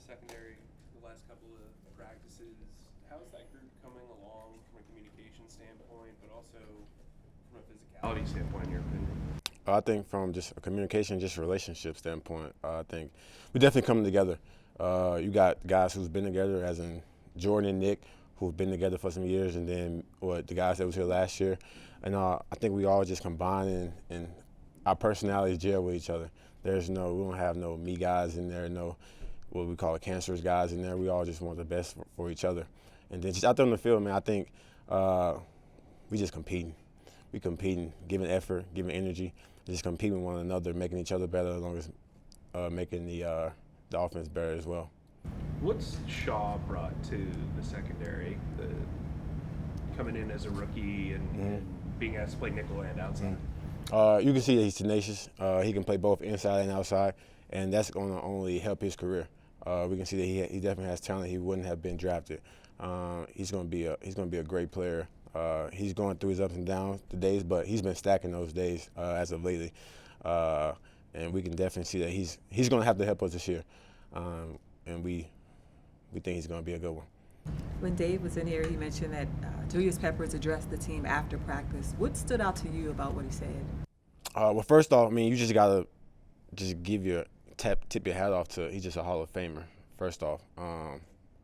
secondary the last couple of practices. How's that group coming along from a communication standpoint, but also from a physicality standpoint, in your opinion? I think from just a communication, just relationship standpoint, I think we definitely coming together. You got guys who's been together, as in Jordan and Nick, who've been together for some years, and then the guys that was here last year. And I think we all just combine and our personalities gel with each other. We don't have no me guys in there, no what we call cancerous guys in there. We all just want the best for each other. And then just out there on the field, man, I think we just competing. We competing, giving effort, giving energy, just competing with one another, making each other better, as long as making the offense better as well. What's Shaw brought to the secondary, coming in as a rookie and being asked to play nickel and outside? You can see that he's tenacious. He can play both inside and outside, and that's going to only help his career. We can see that he definitely has talent. He wouldn't have been drafted. He's going to be a great player. He's going through his ups and downs the days, but he's been stacking those days as of lately. And we can definitely see that he's going to have to help us this year. And we think he's going to be a good one. When Dave was in here, he mentioned that Julius Peppers addressed the team after practice. What stood out to you about what he said? Well, first off, I mean, you just got to tip your hat off to he's just a Hall of Famer, first off.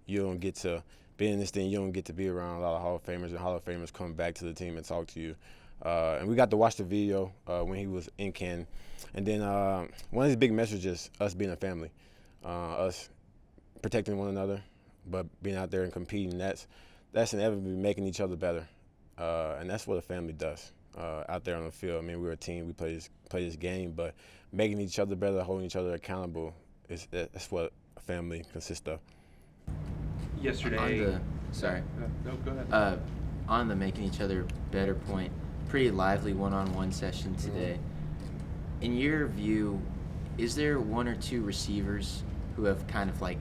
You don't get to be in this thing, you don't get to be around a lot of Hall of Famers, and Hall of Famers come back to the team and talk to you. And we got to watch the video when he was in Canton. And then one of his big messages, us being a family, us protecting one another, but being out there and competing, that's inevitably making each other better. And that's what a family does out there on the field. I mean, we're a team, we play this game, but making each other better, holding each other accountable, that's what a family consists of. Yesterday. No, go ahead. On the making each other better point, pretty lively one-on-one session today. In your view, is there one or two receivers who have kind of like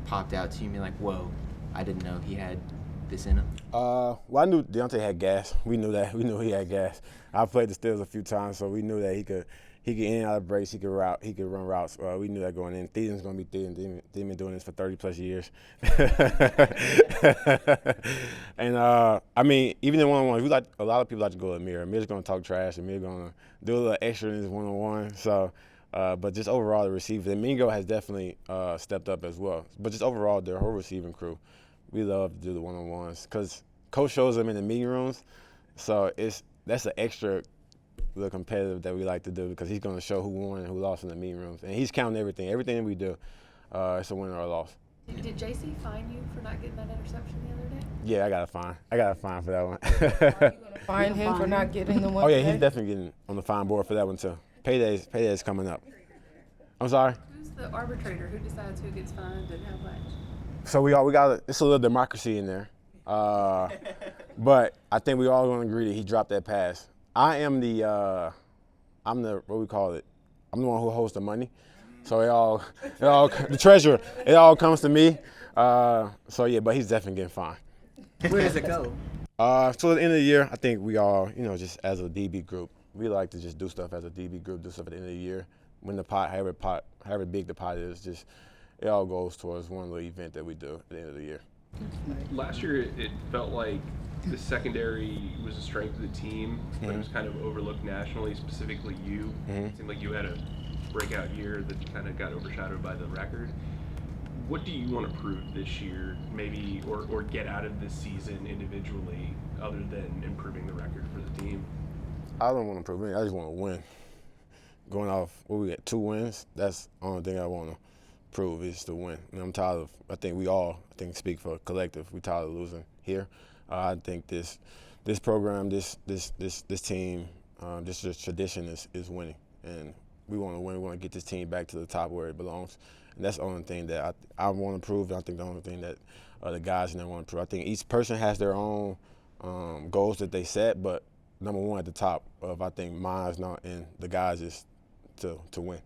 popped out to you and be like, whoa, I didn't know he had this in him? Well, I knew Deontay had gas. We knew that. We knew he had gas. I played the Steelers a few times, so we knew that he could in and out of breaks, he could run routes. We knew that going in. Thielen's going to be Thielen. They've been doing this for 30-plus years. And, I mean, even in one-on-ones, a lot of people like to go to Amir. Amir's going to talk trash. Amir's going to do a little extra in his one-on-one. So, but just overall, the receivers, and Mingo has definitely stepped up as well. But just overall, their whole receiving crew, we love to do the one-on-ones because Coach shows them in the meeting rooms. So that's an extra little competitive that we like to do because he's going to show who won and who lost in the meeting rooms. And he's counting everything. Everything that we do, it's a win or a loss. Did JC fine you for not getting that interception the other day? Yeah, I got a fine for that one. Are you going to fine him for not getting the one? Oh, yeah, he's definitely getting on the fine board for that one, too. Payday's coming up. I'm sorry? Who's the arbitrator? Who decides who gets fined and how much? So we got it's a little democracy in there. But I think we all going to agree that he dropped that pass. I'm the what we call it. I'm the one who holds the money, so the treasurer. It all comes to me. So yeah, but he's definitely getting fined. Where does it go? So at the end of the year, I think we all, just as a DB group, we like to just do stuff as a DB group, do stuff at the end of the year. When however big the pot is, just it all goes towards one little event that we do at the end of the year. Last year, it felt like the secondary was a strength of the team, but it was kind of overlooked nationally, specifically you. It seemed like you had a breakout year that kind of got overshadowed by the record. What do you want to prove this year, maybe, or get out of this season individually, other than improving the record for the team? I don't want to prove anything. I just want to win. Going off what we got, 2 wins, that's the only thing I want to prove is to win. And I'm tired of, I think speak for a collective, we're tired of losing here. I think this program, this team, this tradition is winning, and we want to win. We want to get this team back to the top where it belongs, and that's the only thing that I want to prove. And I think the only thing that the guys in there want to prove. I think each person has their own goals that they set, but number one at the top of I think mine and the guys is to win.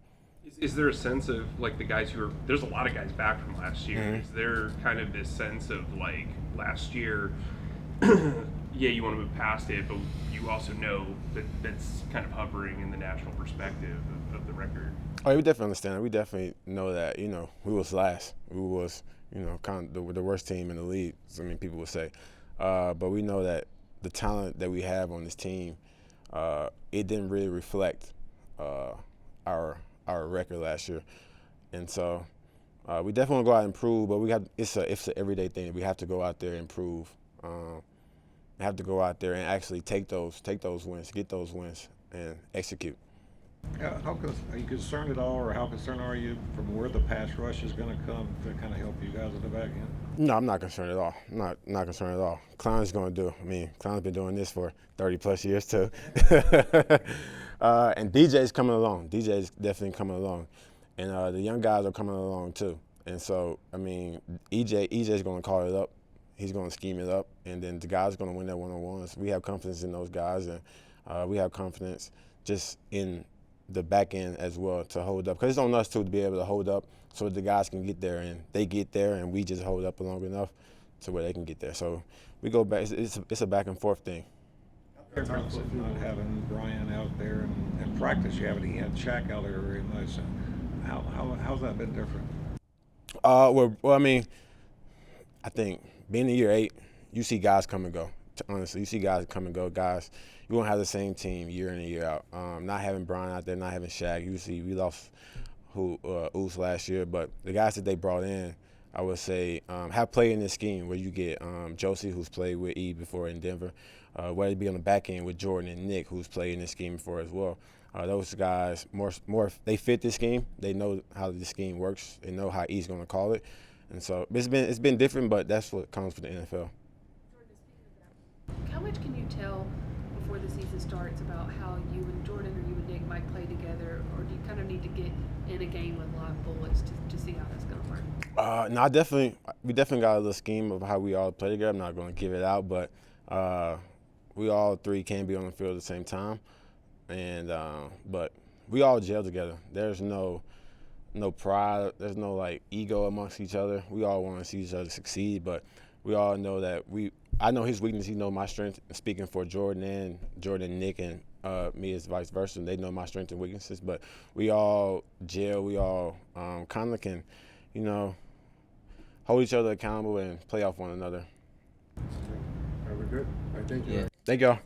Is there a sense of like the guys there's a lot of guys back from last year. Is there kind of this sense of like last year? Yeah, you want to move past it, but you also know that that's kind of hovering in the national perspective of the record. Oh, we definitely understand it. We definitely know that, we was last. We was, kind of the worst team in the league, people would say. But we know that the talent that we have on this team, it didn't really reflect our record last year. And so we definitely want to go out and improve, but it's an everyday thing. We have to go out there and improve. We have to go out there and actually take those wins, get those wins, and execute. Are you concerned at all, or how concerned are you from where the pass rush is going to come to kind of help you guys at the back end? No, I'm not concerned at all. I'm not concerned at all. Clown's going to do. Clown's been doing this for 30-plus years, too. And DJ's coming along. DJ's definitely coming along. And the young guys are coming along, too. And so, EJ's going to call it up. He's going to scheme it up. And then the guys are going to win their one-on-ones. We have confidence in those guys, and we have confidence just in the back end as well to hold up. Because it's on us, too, to be able to hold up so the guys can get there. And they get there, and we just hold up long enough to where they can get there. So we go back. It's a back-and-forth thing. Not having Brian out there in practice, you haven't. He had Shaq out there very much. How's that been different? I think being in year 8, you see guys come and go. Honestly, you see guys come and go. Guys, you won't have the same team year in and year out. Not having Brian out there, not having Shaq. You see, we lost Oos last year, but the guys that they brought in, I would say, have played in this scheme where you get Josie, who's played with E before in Denver, whether it be on the back end with Jordan and Nick, who's played in this scheme before as well. Those guys, more they fit this scheme. They know how the scheme works. They know how E's going to call it. And so it's been different, but that's what comes with the NFL. How much can you tell before the season starts about how you and Jordan or you and Nick might play together, or do you kind of need to get in a game with live bullets to see how that's going to work? No, we definitely got a little scheme of how we all play together. I'm not going to give it out, but we all three can be on the field at the same time, and but we all gel together. There's no pride. There's no ego amongst each other. We all want to see each other succeed, but we all know that I know his weakness. He know my strength. Speaking for Jordan, Nick, and me as vice versa, they know my strengths and weaknesses. But we all gel. We all kind of can, hold each other accountable and play off one another. Very good. Thank you. Yeah. Thank y'all.